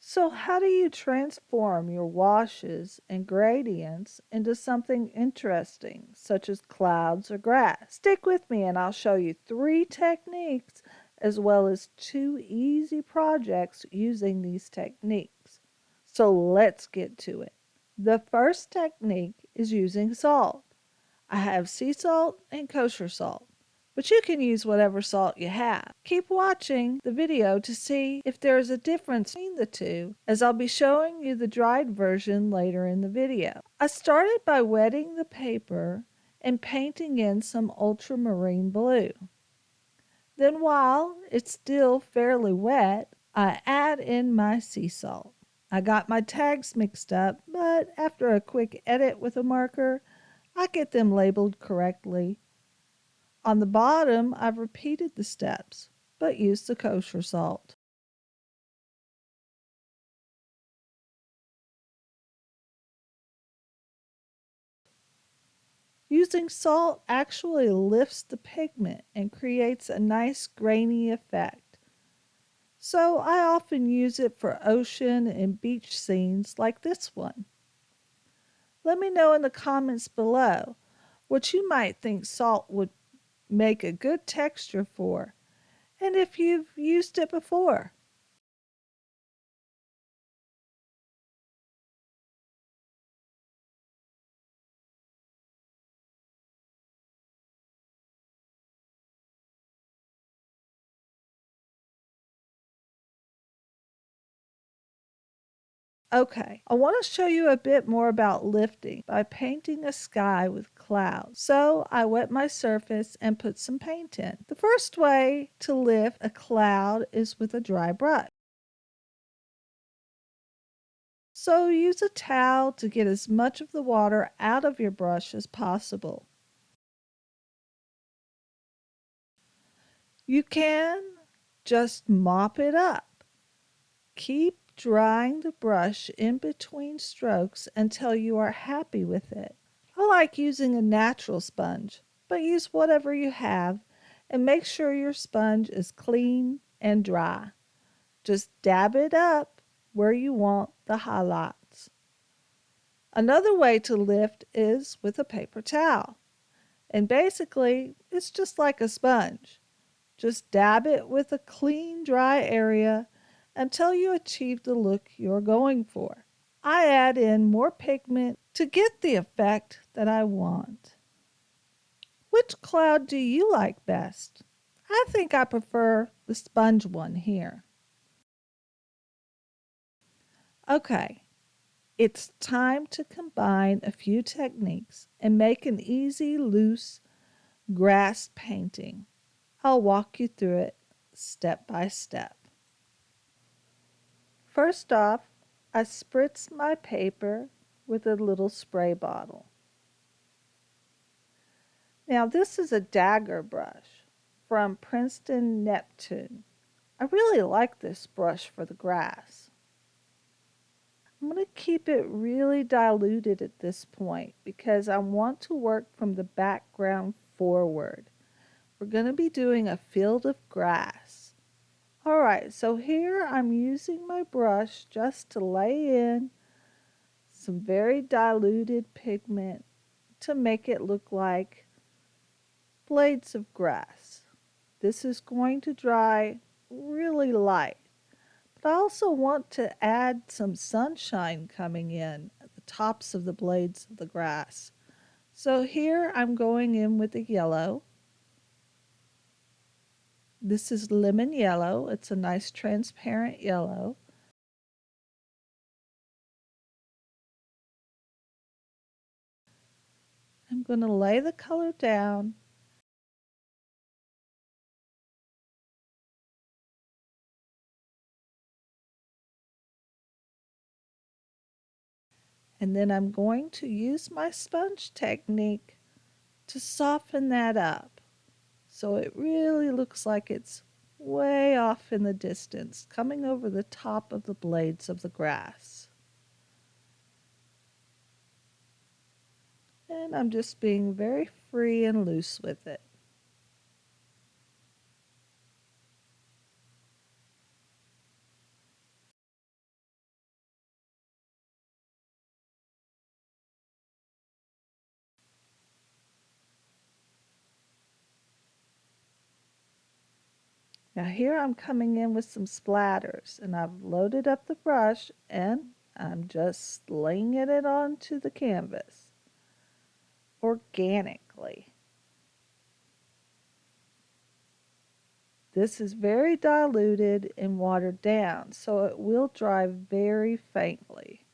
So how do you transform your washes and gradients into something interesting, such as clouds or grass? Stick with me and I'll show you 3 techniques as well as 2 easy projects using these techniques. So let's get to it. The first technique is using salt. I have sea salt and kosher salt, but you can use whatever salt you have. Keep watching the video to see if there is a difference between the two, as I'll be showing you the dried version later in the video. I started by wetting the paper and painting in some ultramarine blue. Then while it's still fairly wet, I add in my sea salt. I got my tags mixed up, but after a quick edit with a marker, I get them labeled correctly. On the bottom, I've repeated the steps, but used the kosher salt. Using salt actually lifts the pigment and creates a nice grainy effect. So I often use it for ocean and beach scenes like this one. Let me know in the comments below what you might think salt would make a good texture for, and if you've used it before. Okay, I want to show you a bit more about lifting by painting a sky with clouds. So I wet my surface and put some paint in. The first way to lift a cloud is with a dry brush. So use a towel to get as much of the water out of your brush as possible. You can just mop it up. Keep drying the brush in between strokes until you are happy with it. I like using a natural sponge, but use whatever you have and make sure your sponge is clean and dry. Just dab it up where you want the highlights. Another way to lift is with a paper towel. And basically, it's just like a sponge. Just dab it with a clean, dry area until you achieve the look you're going for. I add in more pigment to get the effect that I want. Which cloud do you like best? I think I prefer the sponge one here. Okay, it's time to combine a few techniques and make an easy, loose grass painting. I'll walk you through it step by step. First off, I spritz my paper with a little spray bottle. Now this is a Dagger Brush from Princeton Neptune. I really like this brush for the grass. I'm going to keep it really diluted at this point because I want to work from the background forward. We're going to be doing a field of grass. Alright, so here I'm using my brush just to lay in some very diluted pigment to make it look like blades of grass. This is going to dry really light, but I also want to add some sunshine coming in at the tops of the blades of the grass. So here I'm going in with the yellow. This is lemon yellow. It's a nice transparent yellow. I'm going to lay the color down. And then I'm going to use my sponge technique to soften that up. So it really looks like it's way off in the distance, coming over the top of the blades of the grass. And I'm just being very free and loose with it. Now here I'm coming in with some splatters, and I've loaded up the brush and I'm just slinging it onto the canvas organically. This is very diluted and watered down, so it will dry very faintly.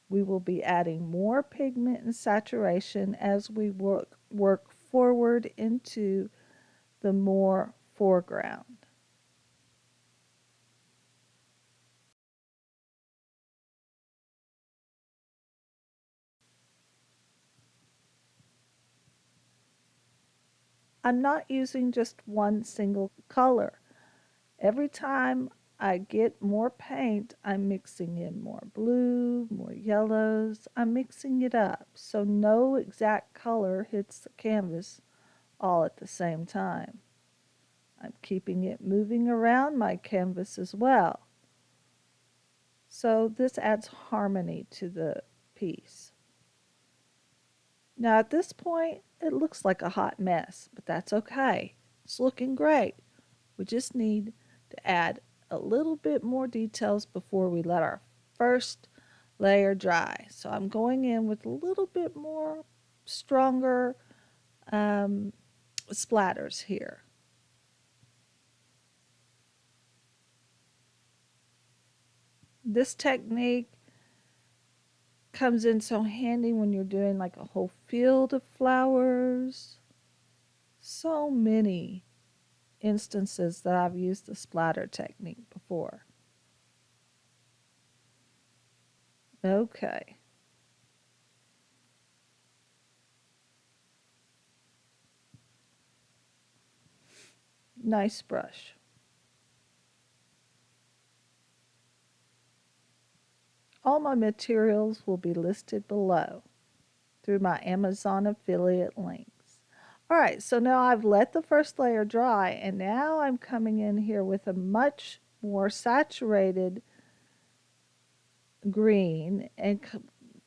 We will be adding more pigment and saturation as we work forward into the more foreground. I'm not using just one single color. Every time I get more paint, I'm mixing in more blue, more yellows. I'm mixing it up so no exact color hits the canvas all at the same time. I'm keeping it moving around my canvas as well. So this adds harmony to the piece. Now at this point, it looks like a hot mess, but that's okay. It's looking great. We just need to add a little bit more details before we let our first layer dry. So I'm going in with a little bit more stronger splatters here. This technique comes in so handy when you're doing like a whole field of flowers. So many instances that I've used the splatter technique before. Okay. Nice brush. All my materials will be listed below through my Amazon affiliate links. All right, so now I've let the first layer dry, and now I'm coming in here with a much more saturated green and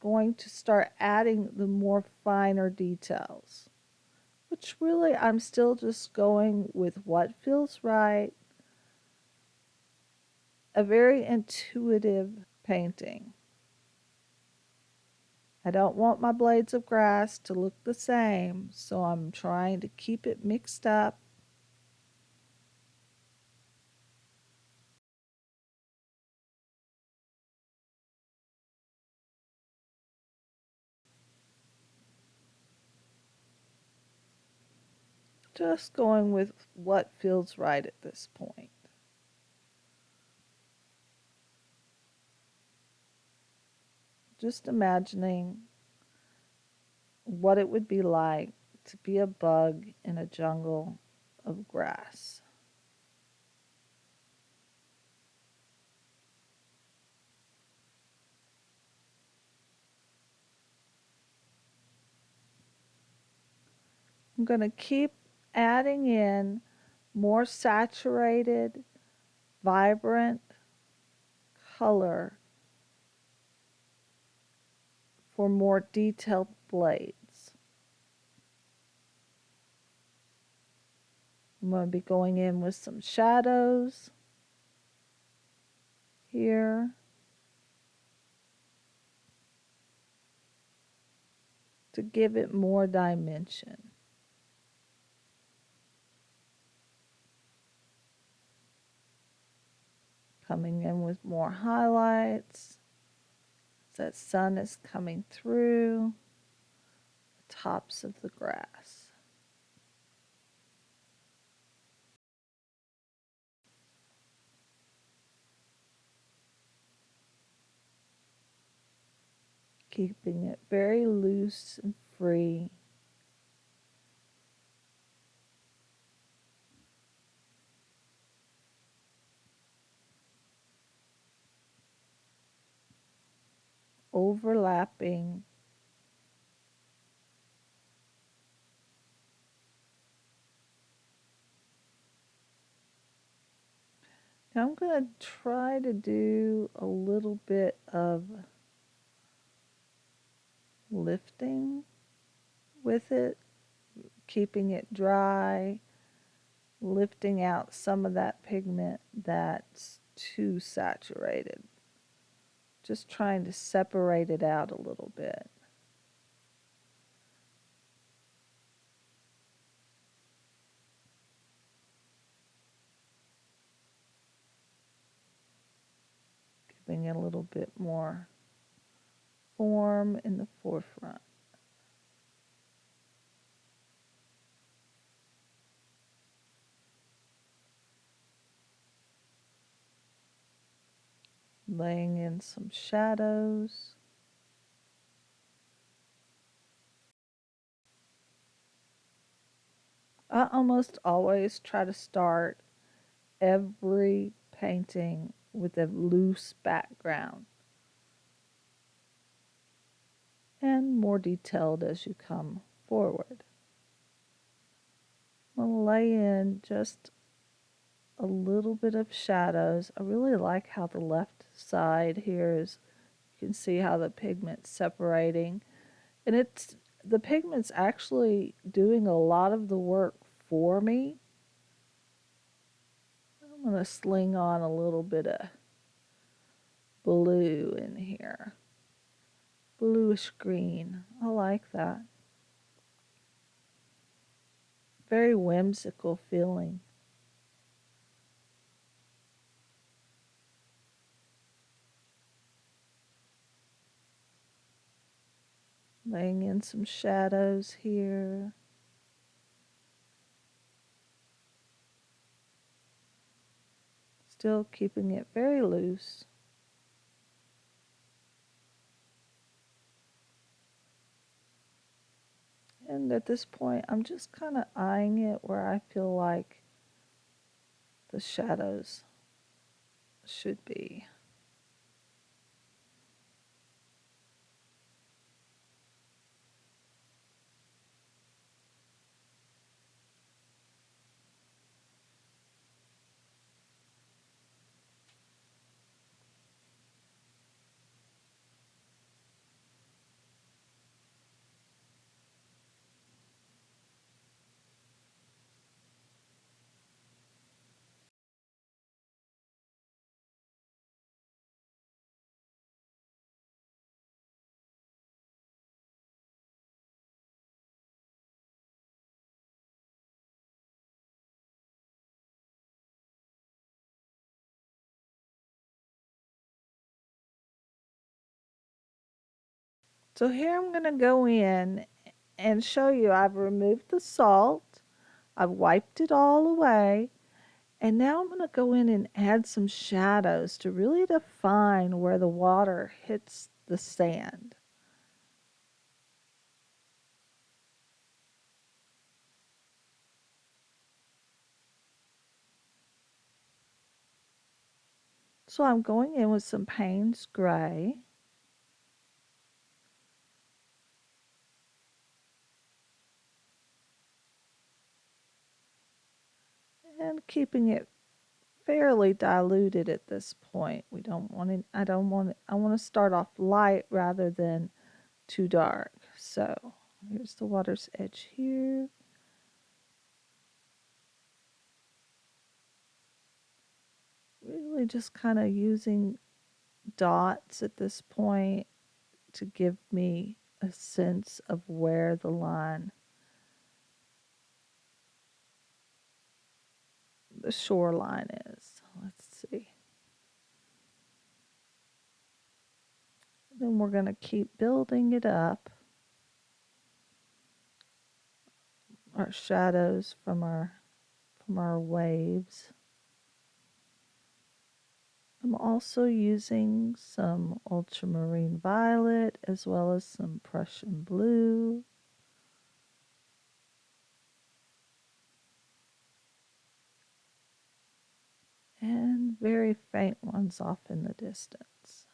going to start adding the more finer details, which really I'm still just going with what feels right. A very intuitive painting. I don't want my blades of grass to look the same, so I'm trying to keep it mixed up. Just going with what feels right at this point. Just imagining what it would be like to be a bug in a jungle of grass. I'm going to keep adding in more saturated, vibrant color for more detailed blades. I'm going to be going in with some shadows here. To give it more dimension. Coming in with more highlights. That sun is coming through the tops of the grass. Keeping it very loose and free. Overlapping. Now I'm going to try to do a little bit of lifting with it, keeping it dry, lifting out some of that pigment that's too saturated. Just trying to separate it out a little bit. Giving it a little bit more form in the forefront. Laying in some shadows. I almost always try to start every painting with a loose background and more detailed as you come forward. I'm going to lay in just a little bit of shadows. I really like how the left side here is, you can see how the pigment's separating. And the pigment's actually doing a lot of the work for me. I'm going to sling on a little bit of blue in here. Bluish green. I like that. Very whimsical feeling. Laying in some shadows here. Still keeping it very loose. And at this point, I'm just kind of eyeing it where I feel like the shadows should be. So here I'm going to go in and show you I've removed the salt. I've wiped it all away. And now I'm going to go in and add some shadows to really define where the water hits the sand. So I'm going in with some Payne's Gray. And keeping it fairly diluted at this point. We don't want it, I don't want it, I want to start off light rather than too dark. So here's the water's edge here. Really just kind of using dots at this point to give me a sense of where the line, the shoreline is. Let's see. Then we're going to keep building it up. Our shadows from our waves. I'm also using some ultramarine violet as well as some Prussian blue. And very faint ones off in the distance.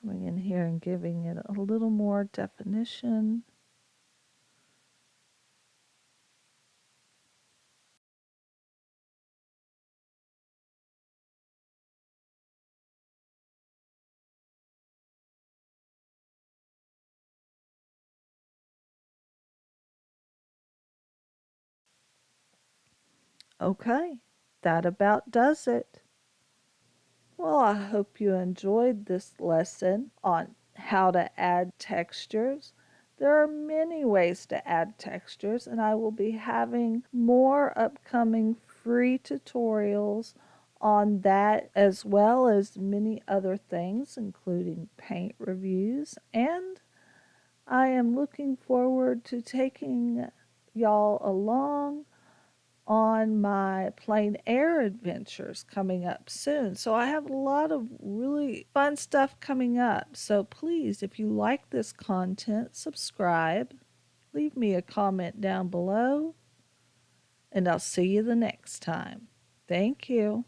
Coming in here and giving it a little more definition. Okay, that about does it. Well, I hope you enjoyed this lesson on how to add textures. There are many ways to add textures, and I will be having more upcoming free tutorials on that, as well as many other things, including paint reviews. And I am looking forward to taking y'all along on my plein air adventures coming up soon. So I have a lot of really fun stuff coming up. So please, if you like this content, subscribe, leave me a comment down below, and I'll see you the next time. Thank you.